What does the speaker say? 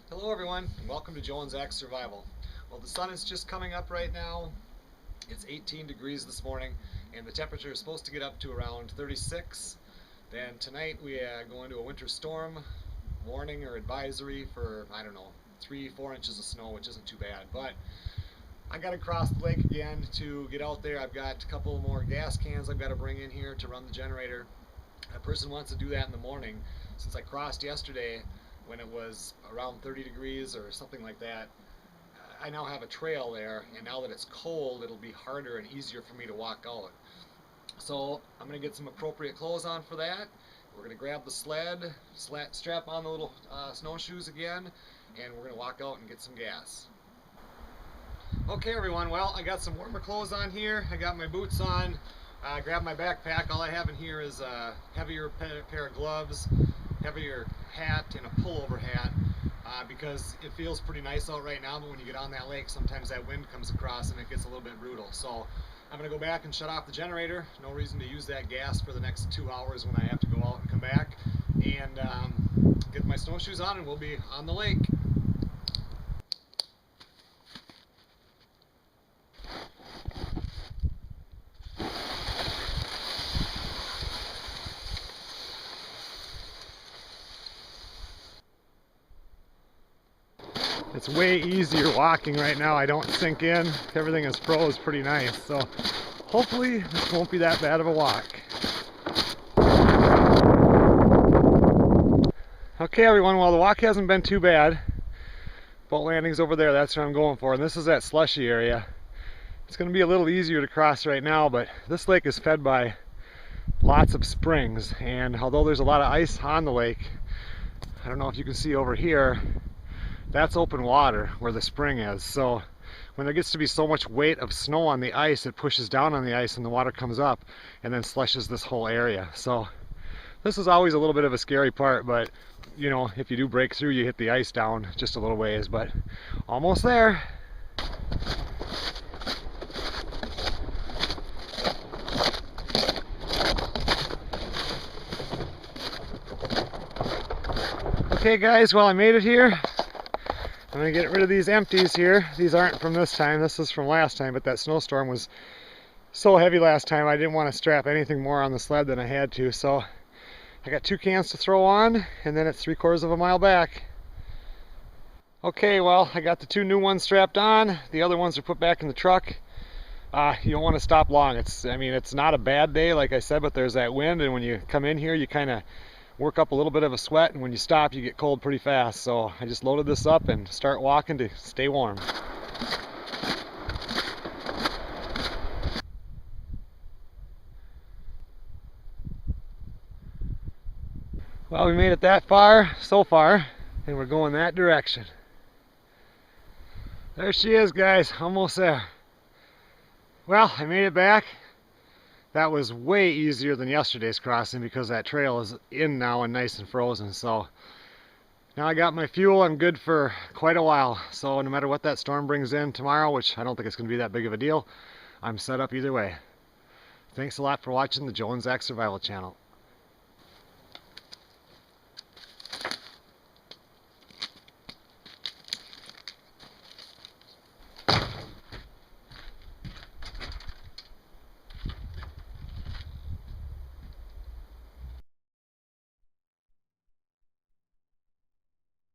Hello everyone, and welcome to Joe and Zach's Survival. Well, the sun is just coming up right now. It's 18 degrees this morning, and the temperature is supposed to get up to around 36. Then tonight we go into a winter storm warning or advisory for, I don't know, 3-4 inches of snow, which isn't too bad. But I got to cross the lake again to get out there. I've got a couple more gas cans I've got to bring in here to run the generator. A person wants to do that in the morning. Since I crossed yesterday when it was around 30 degrees or something like that, I now have a trail there, and now that it's cold, it'll be harder and easier for me to walk out. So I'm going to get some appropriate clothes on for that. We're going to grab the sled, strap on the little snowshoes again, and we're going to walk out and get some gas. Okay everyone, well, I got some warmer clothes on here. I got my boots on. Grab my backpack. All I have in here is a heavier pair of gloves, heavier hat, and a pullover hat because it feels pretty nice out right now, but when you get on that lake, sometimes that wind comes across and it gets a little bit brutal. So I'm going to go back and shut off the generator. No reason to use that gas for the next 2 hours when I have to go out and come back, and get my snowshoes on, and we'll be on the lake. It's way easier walking right now. I don't sink in. Everything is froze pretty nice. So hopefully this won't be that bad of a walk. Okay everyone, well, the walk hasn't been too bad. Boat landing's over there, that's what I'm going for. And this is that slushy area. It's going to be a little easier to cross right now, but this lake is fed by lots of springs. And although there's a lot of ice on the lake, I don't know if you can see over here, that's open water where the spring is. So when there gets to be so much weight of snow on the ice, it pushes down on the ice and the water comes up and then slushes this whole area. So this is always a little bit of a scary part, but you know, if you do break through, you hit the ice down just a little ways, but almost there. Okay guys, well, I made it here. I'm going to get rid of these empties here. These aren't from this time, this is from last time, but that snowstorm was so heavy last time I didn't want to strap anything more on the sled than I had to, so I got 2 cans to throw on, and then it's 3/4 of a mile back. Okay, well, I got the 2 new ones strapped on. The other ones are put back in the truck. You don't want to stop long. I mean, it's not a bad day, like I said, but there's that wind, and when you come in here, you kind of work up a little bit of a sweat, and when you stop, you get cold pretty fast. So I just loaded this up and start walking to stay warm. Well, we made it that far, so far, and we're going that direction. There she is, guys, almost there. Well, I made it back. That was way easier than yesterday's crossing because that trail is in now and nice and frozen. So now I got my fuel. I'm good for quite a while. So no matter what that storm brings in tomorrow, which I don't think it's going to be that big of a deal, I'm set up either way. Thanks a lot for watching the Joe and Zach Survival Channel.